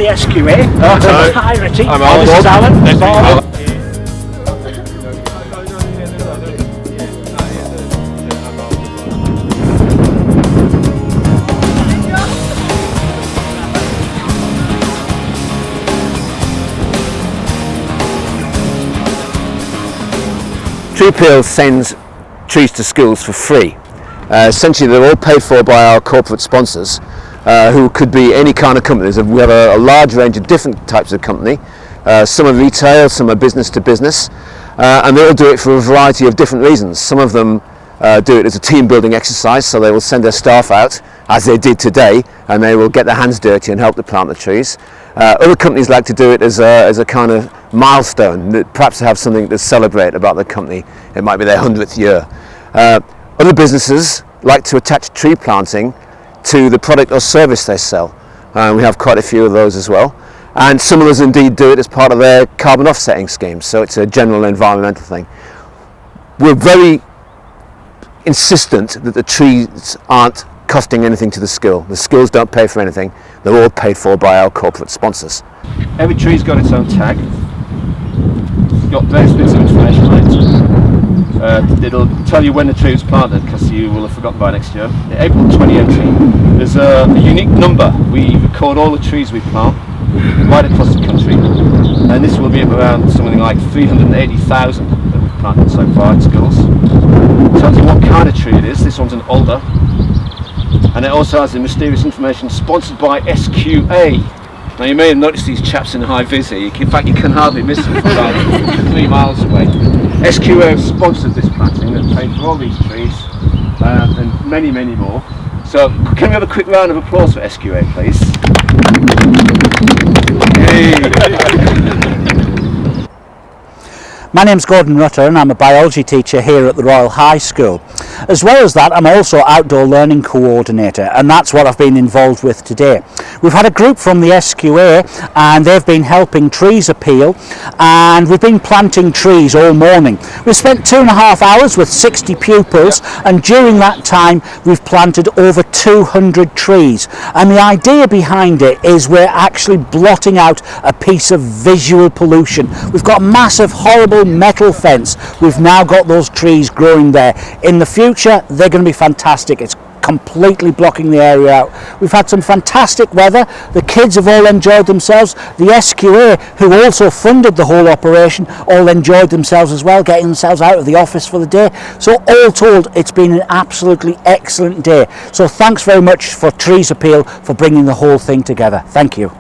the SQA. Hi Richie. I'm This is Alan. Nice to meet you, Alan. Tree Peel sends trees to schools for free. Essentially they're all paid for by our corporate sponsors, who could be any kind of companies. We have a large range of different types of company. Some are retail, some are business to business, and they all do it for a variety of different reasons. Some of them do it as a team building exercise, so they will send their staff out, as they did today, and they will get their hands dirty and help to plant the trees. Other companies like to do it as a kind of milestone, perhaps to have something to celebrate about the company. It might be their 100th year. Other businesses like to attach tree planting to the product or service they sell. We have quite a few of those as well. And some of us indeed do it as part of their carbon offsetting scheme, so it's a general environmental thing. We're very insistent that the trees aren't costing anything to the school. The schools don't pay for anything. They're all paid for by our corporate sponsors. Every tree's got its own tag. It's got various bits of information on it. It'll tell you when the tree was planted, because you will have forgotten by next year. In April 2018, there's a unique number. We record all the trees we plant right across the country, and this will be around something like 380,000 that we've planted so far in schools. It tells you what kind of tree it is. This one's an alder, and it also has the mysterious information sponsored by SQA. Now you may have noticed these chaps in high vis here. In fact, you can hardly miss them from about 3 miles away. SQA have sponsored this planting and paid for all these trees and many, many more. So can we have a quick round of applause for SQA, please? My name's Gordon Rutter and I'm a biology teacher here at the Royal High School. As well as that, I'm also outdoor learning coordinator, and that's what I've been involved with today. We've had a group from the SQA and they've been helping Trees Appeal, and we've been planting trees all morning. We spent 2.5 hours with 60 pupils, and during that time we've planted over 200 trees. And the idea behind it is we're actually blotting out a piece of visual pollution. We've got a massive, horrible metal fence. We've now got those trees growing there. In the future, they're going to be fantastic. It's completely blocking the area out. We've had some fantastic weather. The kids have all enjoyed themselves. The SQA, who also funded the whole operation, all enjoyed themselves as well, getting themselves out of the office for the day. So all told, it's been an absolutely excellent day. So thanks very much for Trees Appeal for bringing the whole thing together. Thank you.